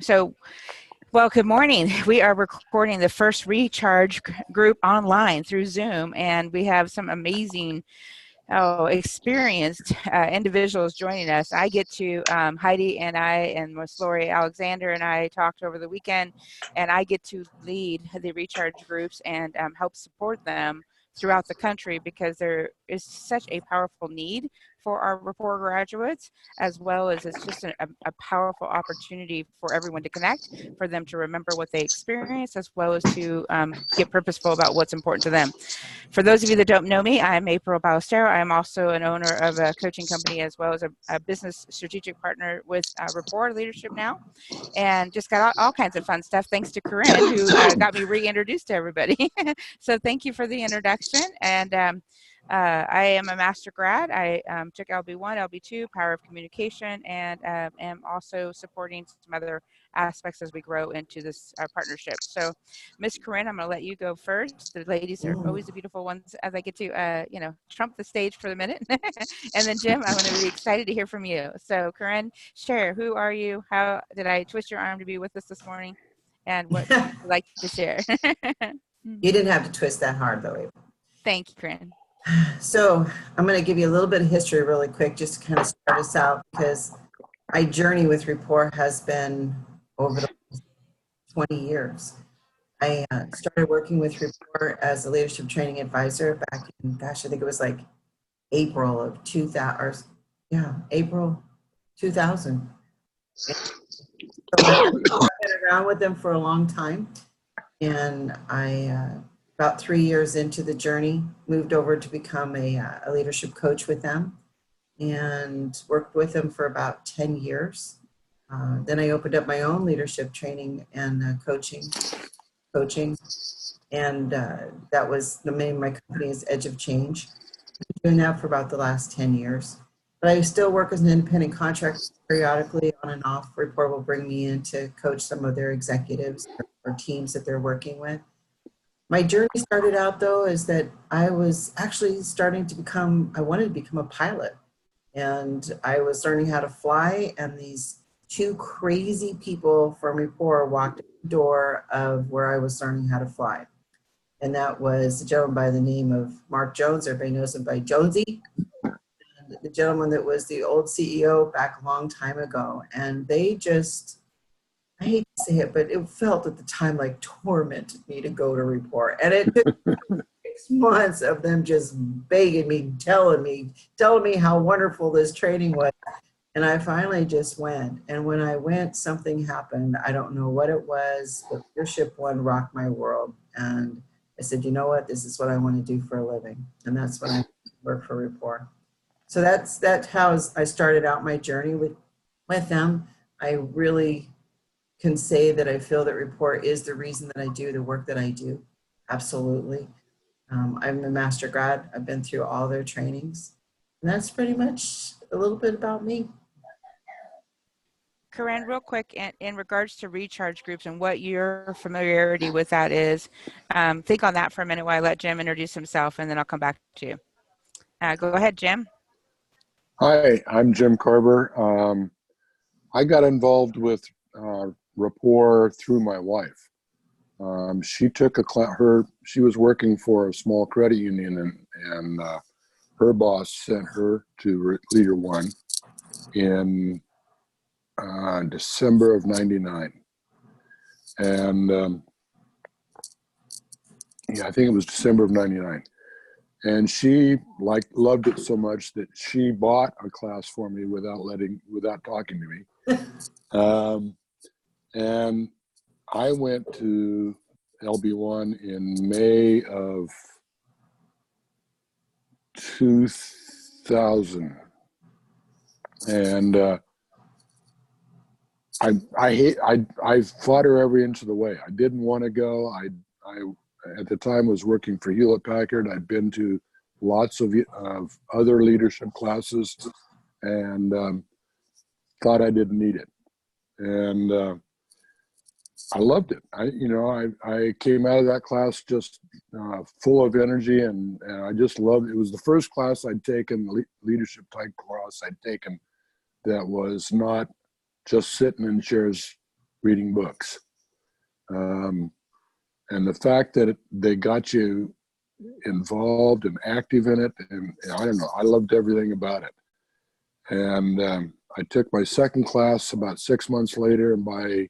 So, well, good morning. We are recording the first recharge group online through Zoom, and we have some amazing, experienced individuals joining us. I get to, Heidi and I and Miss Lori Alexander and I talked over the weekend, and I get to lead the recharge groups and help support them throughout the country because there is such a powerful need for our Rapport graduates, as well as it's just a powerful opportunity for everyone to connect, for them to remember what they experienced, as well as to get purposeful about what's important to them. For those of you that don't know me, I'm April Ballestero. I am also an owner of a coaching company as well as a business strategic partner with Rapport Leadership Now, and just got all kinds of fun stuff thanks to Corinne, who got me reintroduced to everybody. So thank you for the introduction. And I am a master grad. I took LB1, LB2, Power of Communication, and am also supporting some other aspects as we grow into this partnership. So, Miss Corinne, I'm going to let you go first. The ladies are always the beautiful ones as I get to, trump the stage for the minute. And then, Jim, I'm going to be excited to hear from you. So, Corinne, share, who are you? How did I twist your arm to be with us this morning? And what would you like to share? You didn't have to twist that hard, though, April. Thank you, Corinne. So I'm going to give you a little bit of history really quick, just to kind of start us out, because my journey with Rapport has been over the last 20 years. I started working with Rapport as a leadership training advisor back in, gosh, I think it was like April of 2000, April 2000. So I've been around with them for a long time, and I about 3 years into the journey, moved over to become a leadership coach with them and worked with them for about 10 years. Then I opened up my own leadership training and coaching. And that was the name of my company is Edge of Change. I've been doing that for about the last 10 years. But I still work as an independent contractor periodically on and off. Rapport will bring me in to coach some of their executives or teams that they're working with. My journey started out, though, is that I was actually I wanted to become a pilot. And I was learning how to fly, and these two crazy people from Rapport walked in the door of where I was learning how to fly. And that was a gentleman by the name of Mark Jones. Everybody knows him by Jonesy. And the gentleman that was the old CEO back a long time ago. And they just, I hate to say it, but it felt at the time like tormented me to go to Rapport. And it took 6 months of them just begging me, telling me how wonderful this training was. And I finally just went. And when I went, something happened. I don't know what it was, but Leadership One rocked my world. And I said, you know what? This is what I want to do for a living. And that's when I work for Rapport. So that's how I started out my journey with them. I really can say that I feel that Rapport is the reason that I do the work that I do. Absolutely. I'm a master grad. I've been through all their trainings. And that's pretty much a little bit about me. Corinne, real quick, in regards to recharge groups and what your familiarity with that is, think on that for a minute while I let Jim introduce himself, and then I'll come back to you. Go ahead, Jim. Hi, I'm Jim Carver. I got involved with Rapport through my wife. She took a class. She was working for a small credit union, and her boss sent her to Leader One in December of '99, and I think it was December of '99. And she loved it so much that she bought a class for me without talking to me. And I went to LB1 in May of 2000, and I fought her every inch of the way. I didn't want to go. I at the time was working for Hewlett Packard. I'd been to lots of other leadership classes, and thought I didn't need it. And I loved it. I came out of that class just full of energy, and I just loved it. It was the first class I'd taken, leadership type class I'd taken, that was not just sitting in chairs reading books. And the fact that they got you involved and active in it, and I don't know, I loved everything about it. And I took my second class about 6 months later, and by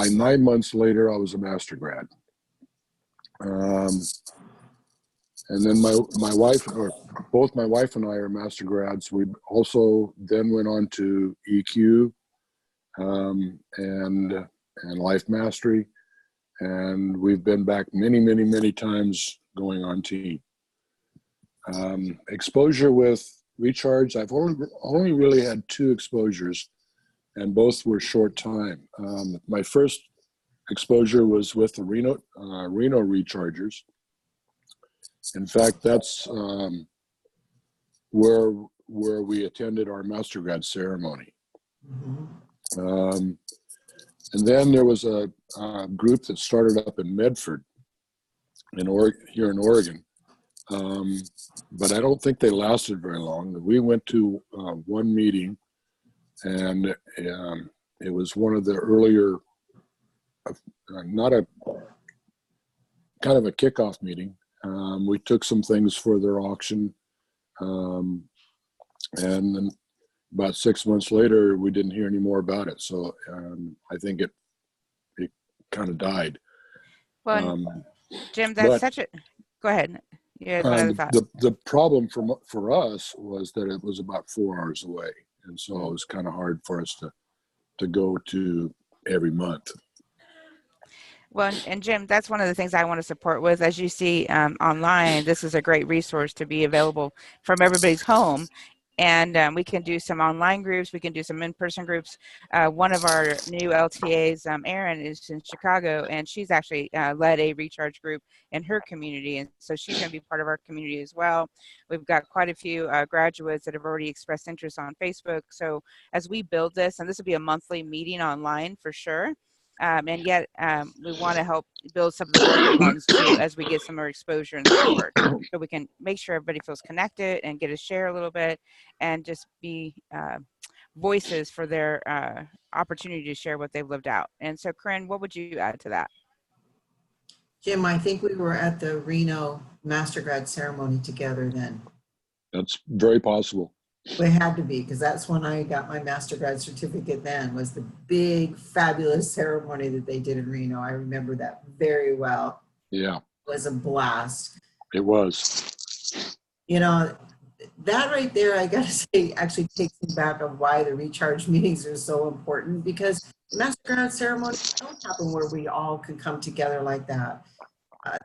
9 months later, I was a master grad. And then my wife, or both my wife and I are master grads. We also then went on to EQ and Life Mastery. And we've been back many, many, many times going on team. Exposure with Recharge, I've only really had 2 exposures, and both were short time. My first exposure was with the Reno Rechargers. In fact, that's where we attended our master grad ceremony. And then there was a group that started up in Medford, here in Oregon. But I don't think they lasted very long. We went to one meeting, and it was one of the earlier, not a kind of a kickoff meeting. We took some things for their auction, and then about 6 months later, we didn't hear any more about it. So I think it kind of died. Well, Jim, that's such a. Go ahead. Yeah, the problem for us was that it was about 4 hours away, and so it was kind of hard for us to go to every month. Well, and Jim, that's one of the things I want to support with. As you see online, this is a great resource to be available from everybody's home. And we can do some online groups. We can do some in-person groups. One of our new LTAs, Erin, is in Chicago, and she's actually led a recharge group in her community. And so she's going to be part of our community as well. We've got quite a few graduates that have already expressed interest on Facebook. So as we build this, and this will be a monthly meeting online for sure. And yet we want to help build some of the larger ones too as we get some more exposure and support, so we can make sure everybody feels connected and get to share a little bit and just be voices for their opportunity to share what they've lived out. And so, Corinne, what would you add to that? Jim, I think we were at the Reno Master Grad ceremony together then. That's very possible. It had to be, because that's when I got my master grad certificate then, was the big, fabulous ceremony that they did in Reno. I remember that very well. Yeah. It was a blast. It was. You know, that right there, I got to say, actually takes me back of why the recharge meetings are so important, because the master grad ceremonies don't happen where we all can come together like that,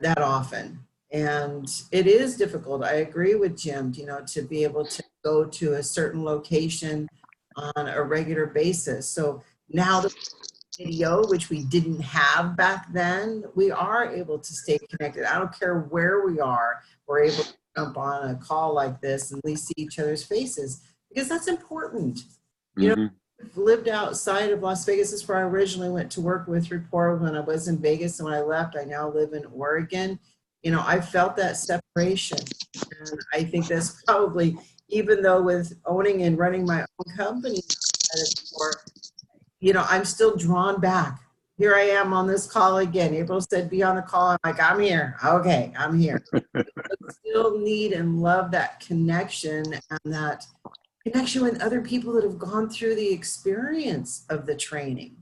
that often. And it is difficult. I agree with Jim, you know, to be able to go to a certain location on a regular basis. So now the video, which we didn't have back then, we are able to stay connected. I don't care where we are, we're able to jump on a call like this and at least see each other's faces, because that's important. You know, I've lived outside of Las Vegas. This is where I originally went to work with Rapport when I was in Vegas, and when I left, I now live in Oregon. You know, I felt that separation, and I think that's probably, even though with owning and running my own company, you know, I'm still drawn back. Here I am on this call again. April said, be on the call. I'm like, I'm here. Okay, I'm here. I still need and love that connection, and that connection with other people that have gone through the experience of the training.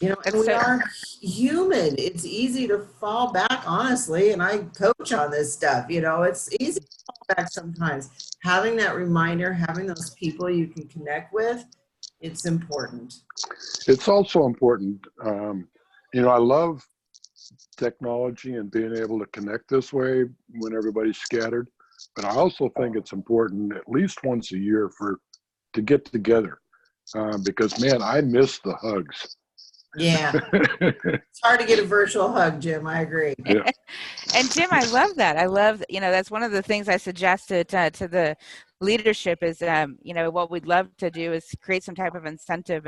You know, and we are human. It's easy to fall back, honestly, and I coach on this stuff. You know, it's easy to fall back sometimes. Having that reminder, having those people you can connect with, it's important. It's also important. You know, I love technology and being able to connect this way when everybody's scattered, but I also think it's important at least once a year to get together, because, man, I miss the hugs. Yeah. It's hard to get a virtual hug, Jim. I agree. Yeah. And Jim, I love that. I love, you know, that's one of the things I suggested to the leadership is, you know, what we'd love to do is create some type of incentive.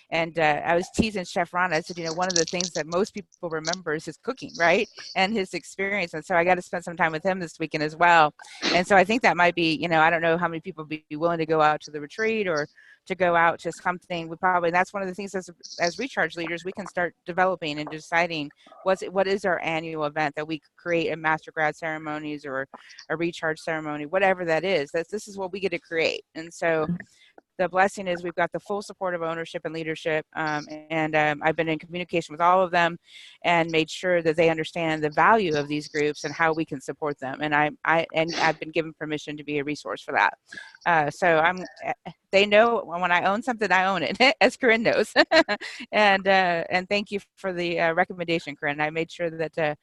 And I was teasing Chef Ron. I said, you know, one of the things that most people remember is his cooking, right? And his experience. And so I got to spend some time with him this weekend as well. And so I think that might be, you know, I don't know how many people would be willing to go out to the retreat or to go out to something. That's one of the things as recharge leaders, we can start developing and deciding what is our annual event that we create, a master grad ceremonies or a recharge ceremony, whatever that is. This is what we get to create. And so the blessing is we've got the full support of ownership and leadership, and I've been in communication with all of them and made sure that they understand the value of these groups and how we can support them. And I've been given permission to be a resource for that. So they know when I own something, I own it, as Corinne knows. And thank you for the recommendation, Corinne. I made sure that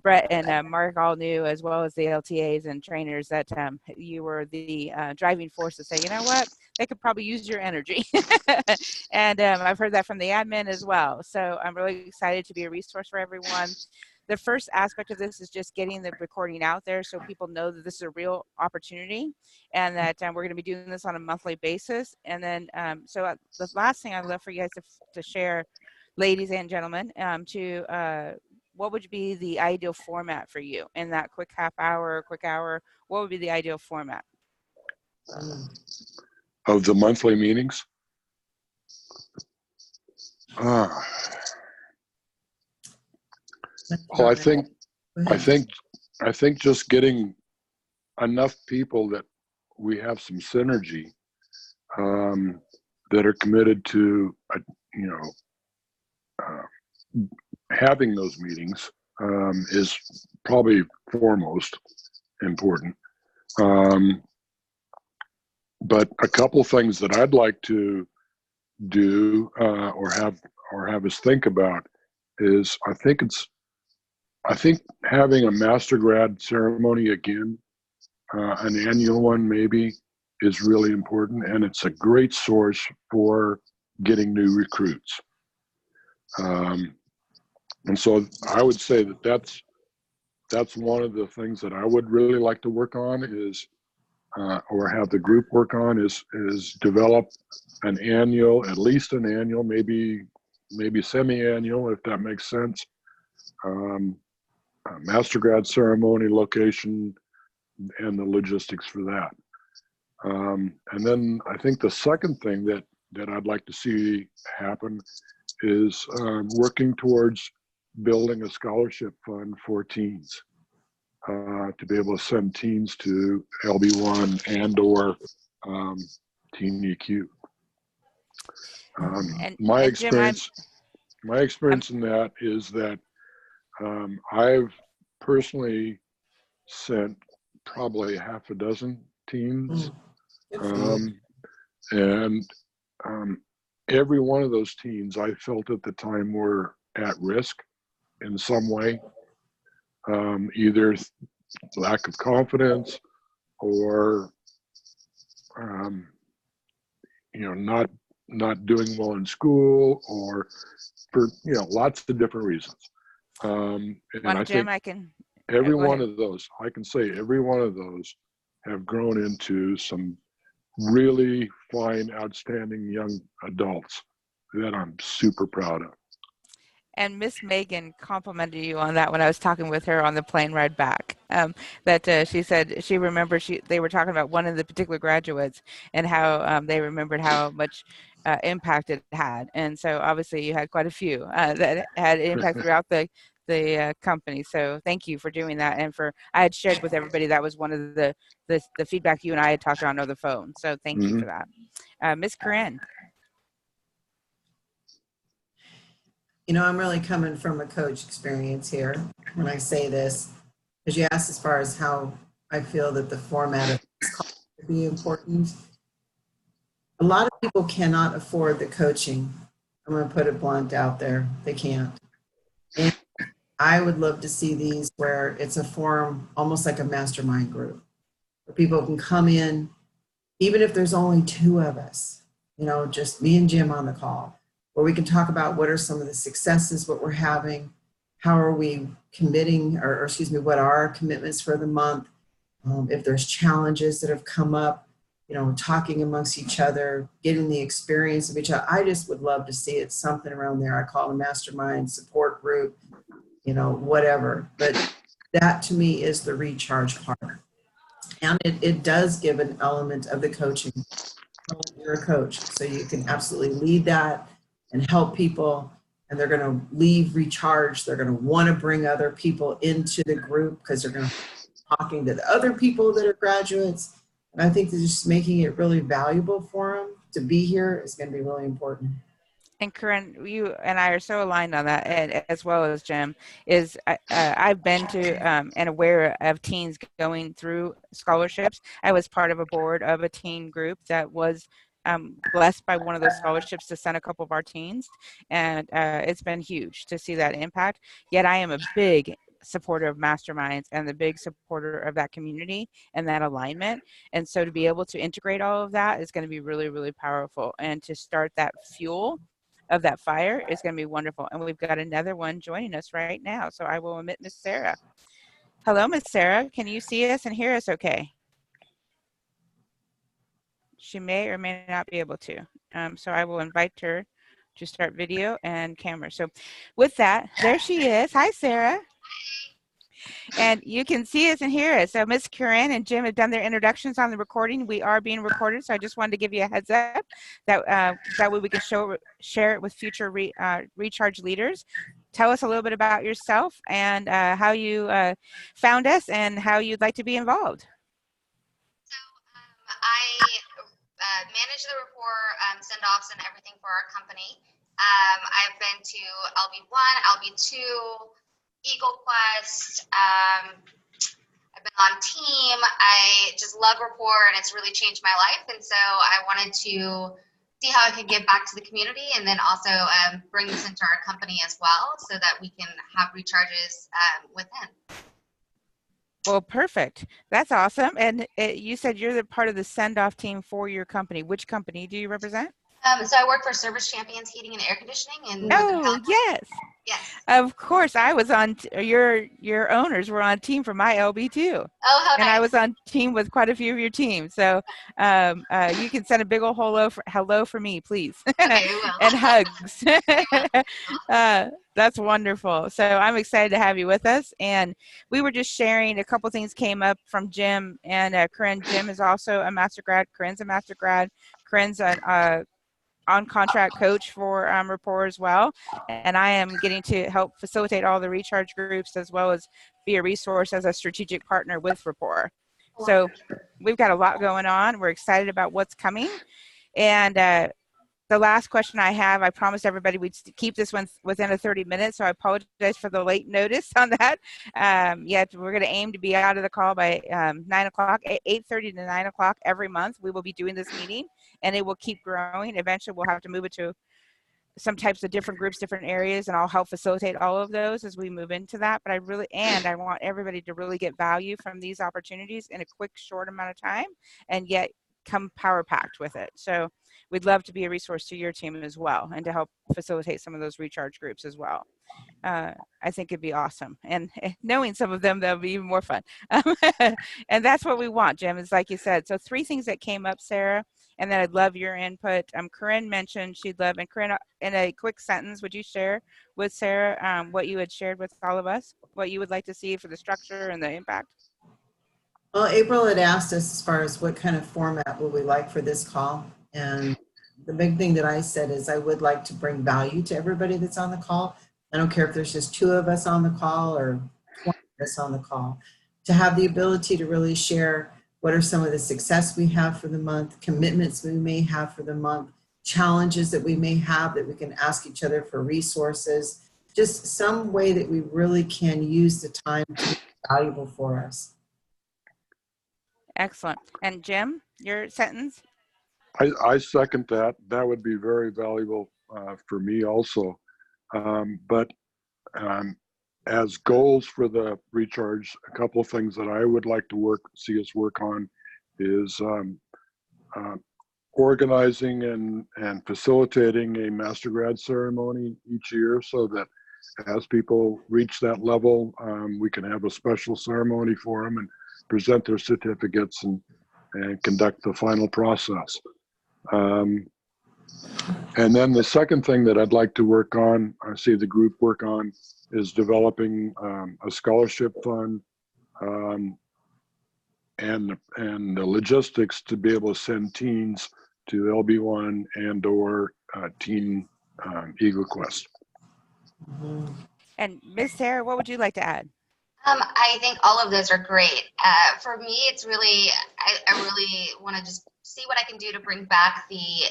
Brett and Mark all knew, as well as the LTAs and trainers, that you were the driving force to say, you know what, they could probably use your energy. And I've heard that from the admin as well. So I'm really excited to be a resource for everyone. The first aspect of this is just getting the recording out there so people know that this is a real opportunity and that we're going to be doing this on a monthly basis. And then, the last thing I'd love for you guys to share, ladies and gentlemen, what would be the ideal format for you in that quick hour? What would be the ideal format? Of the monthly meetings? Well, I think just getting enough people that we have some synergy, that are committed to, having those meetings, is probably foremost important. But a couple things that I'd like to do, or have us think about is, I think having a master grad ceremony again, an annual one maybe, is really important, and it's a great source for getting new recruits. And so I would say that's one of the things that I would really like to work on is, or have the group work on, is develop an annual, at least an annual, maybe semi-annual, if that makes sense, master grad ceremony, location, and the logistics for that. And then I think the second thing that I'd like to see happen is working towards building a scholarship fund for teens, to be able to send teens to LB1 and or Teen EQ. My experience in that is that I've personally sent probably half a dozen teens, and every one of those teens I felt at the time were at risk in some way, either lack of confidence or not doing well in school, or for lots of different reasons. And I think every one of those, I can say every one of those have grown into some really fine, outstanding young adults that I'm super proud of. And Miss Megan complimented you on that when I was talking with her on the plane ride back. That she said she remembered they were talking about one of the particular graduates and how they remembered how much impact it had. And so obviously you had quite a few that had impact throughout the company. So thank you for doing that. And I had shared with everybody that was one of the feedback you and I had talked on over the phone. So thank you for that. Miss Corinne. I'm really coming from a coach experience here when I say this, because you asked as far as how I feel that the format of this call would be important. A lot of people cannot afford the coaching. I'm going to put it blunt out there. They can't. And I would love to see these where it's a forum, almost like a mastermind group, where people can come in, even if there's only two of us, just me and Jim on the call, where we can talk about what are some of the successes, what we're having, how are we committing, or what are our commitments for the month, if there's challenges that have come up, talking amongst each other, getting the experience of each other. I just would love to see it, something around there. I call it a mastermind support group, whatever. But that to me is the recharge part. And it does give an element of the coaching. you're a coach, so you can absolutely lead that and help people. And they're going to leave recharged. They're going to want to bring other people into the group because they're going to be talking to the other people that are graduates. And I think that just making it really valuable for them to be here is going to be really important. And Corinne, you and I are so aligned on that, and as well as Jim, is I've been to and aware of teens going through scholarships. I was part of a board of a teen group that was blessed by one of those scholarships to send a couple of our teens, and it's been huge to see that impact. Yet I am a big supporter of masterminds and the big supporter of that community and that alignment. And so to be able to integrate all of that is going to be really, really powerful. And to start that fuel of that fire is going to be wonderful. And we've got another one joining us right now. So I will omit Miss Sarah. Hello, Miss Sarah. Can you see us and hear us okay? She may or may not be able to. So I will invite her to start video and camera. So with that, there she is. Hi, Sarah. And you can see us and hear us. So Miss Corinne and Jim have done their introductions on the recording. We are being recorded, so I just wanted to give you a heads up that that way we can share it with future recharge leaders. Tell us a little bit about yourself and how you found us and how you'd like to be involved. So I manage the Rapport send-offs and everything for our company. I've been to LB1, LB2, Eagle Quest. I've been on team. I just love Rapport, and it's really changed my life. And so I wanted to see how I could give back to the community, and then also bring this into our company as well, so that we can have recharges within. Well, perfect. That's awesome. And you said you're the part of the send-off team for your company. Which company do you represent? So I work for Service Champions Heating and Air Conditioning in Northern Oh, California. yes. Yes. Of course. I was on, your owners were on team for my LB too. Oh, how And nice. I was on team with quite a few of your teams. So you can send a big old hello for me, please. Okay, we will. And hugs. That's wonderful. So I'm excited to have you with us. And we were just sharing a couple things came up from Jim and Corinne. Jim is also a master grad. Corinne's a master grad. Corinne's an on-contract coach for Rapport as well. And I am getting to help facilitate all the recharge groups as well as be a resource as a strategic partner with Rapport. So we've got a lot going on. We're excited about what's coming. And the last question I have, I promised everybody we'd keep this one within a 30 minutes, so I apologize for the late notice on that. Yet we're going to aim to be out of the call by 9 o'clock, 8:30 to 9 o'clock every month. We will be doing this meeting, and it will keep growing. Eventually, we'll have to move it to some types of different groups, different areas, and I'll help facilitate all of those as we move into that. But I want everybody to really get value from these opportunities in a quick, short amount of time, and yet come power packed with it. So we'd love to be a resource to your team as well and to help facilitate some of those recharge groups as well. I think it'd be awesome. And knowing some of them, that'll be even more fun. And that's what we want, Jim, is like you said. So 3 things that came up, Sarah, and then I'd love your input. Corinne mentioned she'd love, and Corinne, in a quick sentence, would you share with Sarah what you had shared with all of us, what you would like to see for the structure and the impact? Well, April had asked us as far as what kind of format would we like for this call. And the big thing that I said is I would like to bring value to everybody that's on the call. I don't care if there's just 2 of us on the call or 20 of us on the call, to have the ability to really share what are some of the success we have for the month, commitments we may have for the month, challenges that we may have that we can ask each other for resources, just some way that we really can use the time to be valuable for us. Excellent. And Jim, your sentence? I second that. That would be very valuable for me also. But as goals for the recharge, a couple of things that I would like to see us work on is organizing and facilitating a master grad ceremony each year, so that as people reach that level, we can have a special ceremony for them and present their certificates and conduct the final process. And then the second thing that I'd like to work on, I see the group work on, is developing a scholarship fund and the logistics to be able to send teens to LB1 and or Teen Eagle Quest. Mhm. And Miss Sarah, what would you like to add? I think all of those are great. For me, it's really, I really want to just see what I can do to bring back the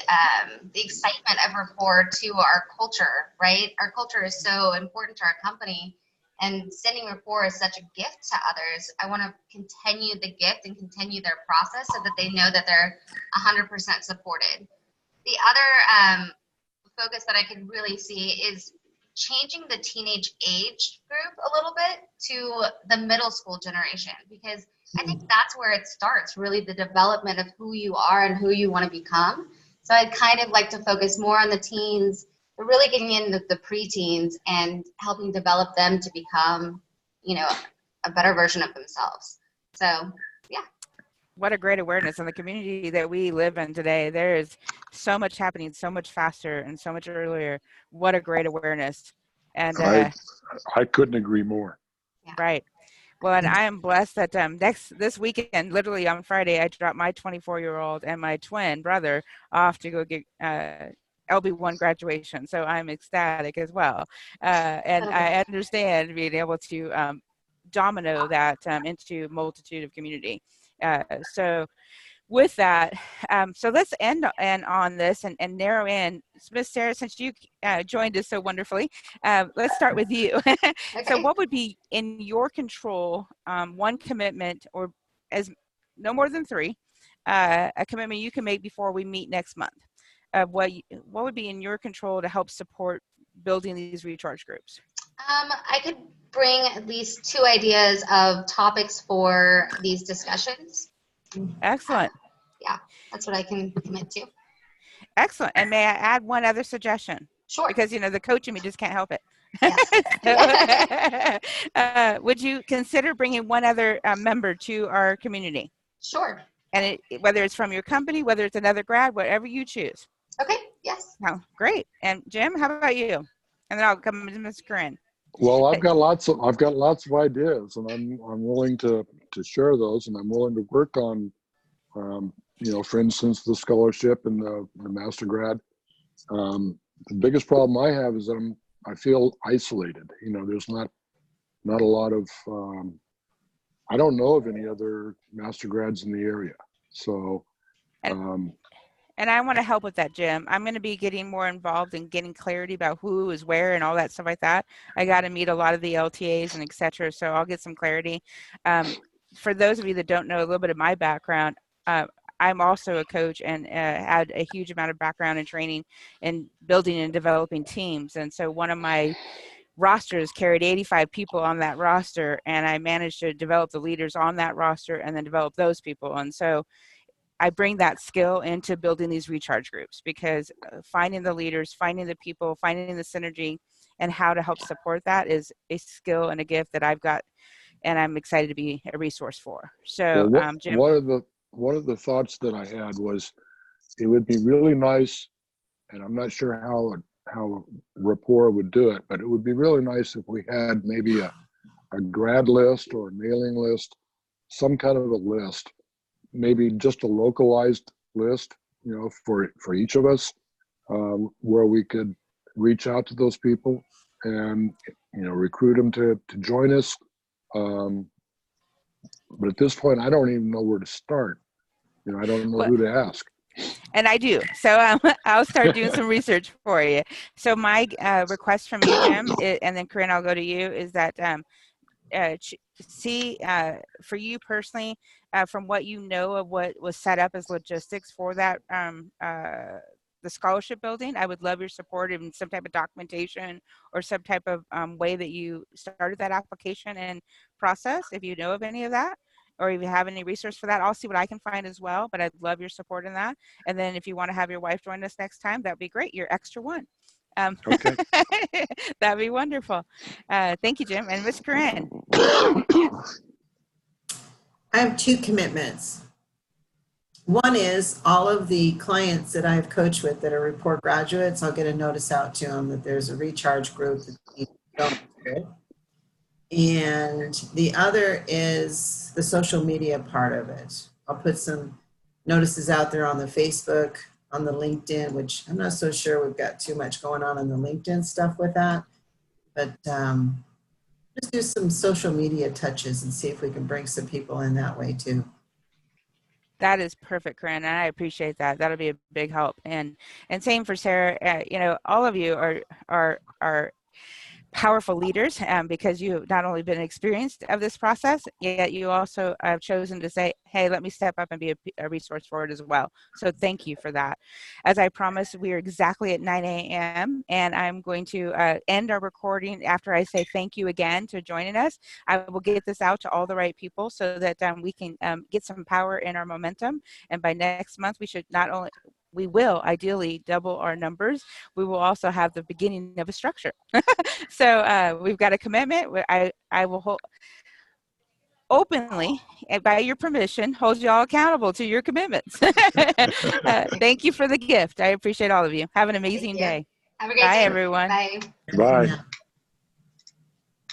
excitement of Rapport to our culture, right? Our culture is so important to our company, and sending Rapport is such a gift to others. I want to continue the gift and continue their process so that they know that they're 100% supported. The other focus that I could really see is changing the teenage age group a little bit to the middle school generation, because I think that's where it starts, really the development of who you are and who you want to become. So I'd kind of like to focus more on the teens, but really getting into the preteens and helping develop them to become, a better version of themselves. So, yeah. What a great awareness in the community that we live in today. There is so much happening so much faster and so much earlier. What a great awareness. And I couldn't agree more. Yeah. right. Well, and I am blessed that this weekend, literally on Friday, I dropped my 24-year-old and my twin brother off to go get LB1 graduation. So I'm ecstatic as well. And I understand being able to domino that into multitude of community. So with that, so let's end on this and narrow in. Miss Sarah, since you joined us so wonderfully, let's start with you. So Okay. what would be in your control, one commitment, or as no more than 3, a commitment you can make before we meet next month? What would be in your control to help support building these recharge groups? I could bring at least 2 ideas of topics for these discussions. Excellent. Yeah, that's what I can commit to. Excellent. And may I add one other suggestion? Sure. Because, the coach in me just can't help it. Yes. So, would you consider bringing one other member to our community? Sure. And whether it's from your company, whether it's another grad, whatever you choose. Okay. Yes. Oh, great. And Jim, how about you? And then I'll come to Ms. Corinne. Well, I've got lots of ideas, and I'm willing to share those, and I'm willing to work on, for instance, the scholarship and the master grad. The biggest problem I have is I feel isolated. There's not a lot of, I don't know of any other master grads in the area. So, and I want to help with that, Jim. I'm going to be getting more involved in getting clarity about who is where and all that stuff like that. I got to meet a lot of the LTAs and et cetera, so I'll get some clarity. For those of you that don't know a little bit of my background, I'm also a coach and had a huge amount of background and training in building and developing teams. And so one of my rosters carried 85 people on that roster, and I managed to develop the leaders on that roster and then develop those people. And so I bring that skill into building these recharge groups, because finding the leaders, finding the people, finding the synergy, and how to help support that is a skill and a gift that I've got, and I'm excited to be a resource for. So, Jim. One of the thoughts that I had was, it would be really nice, and I'm not sure how Rapport would do it, but it would be really nice if we had maybe a grad list or a mailing list, some kind of a list, maybe just a localized list, for each of us, where we could reach out to those people and, recruit them to join us. But at this point, I don't even know where to start. I don't know who to ask. And I do. So I'll start doing some research for you. So my request from you, Jim, and then Corinne, I'll go to you, is that see for you personally, from what you know of what was set up as logistics for that the scholarship building, I would love your support in some type of documentation or some type of way that you started that application and process, if you know of any of that, or if you have any resource for that. I'll see what I can find as well, but I'd love your support in that. And then if you want to have your wife join us next time, that'd be great. You're extra one. Okay. That'd be wonderful. Thank you, Jim. And Ms. Corinne. I have 2 commitments. One is all of the clients that I've coached with that are Rapport graduates, I'll get a notice out to them that there's a recharge group that needs to go into it. And the other is the social media part of it. I'll put some notices out there on the Facebook on the LinkedIn, which I'm not so sure we've got too much going on the LinkedIn stuff with that. But just do some social media touches and see if we can bring some people in that way too. That is perfect, Corinne, and I appreciate that. That'll be a big help. And same for Sarah. You know, all of you are powerful leaders because you have not only been experienced of this process, yet you also have chosen to say, hey, let me step up and be a resource for it as well. So thank you for that. As I promised, we are exactly at 9 a.m. and I'm going to end our recording after I say thank you again to joining us. I will get this out to all the right people so that we can get some power in our momentum. And by next month, we will ideally double our numbers. We will also have the beginning of a structure. So we've got a commitment. I will openly, and by your permission, hold you all accountable to your commitments. Thank you for the gift. I appreciate all of you. Have an amazing day. Have a great Bye, day. everyone. Bye. Bye.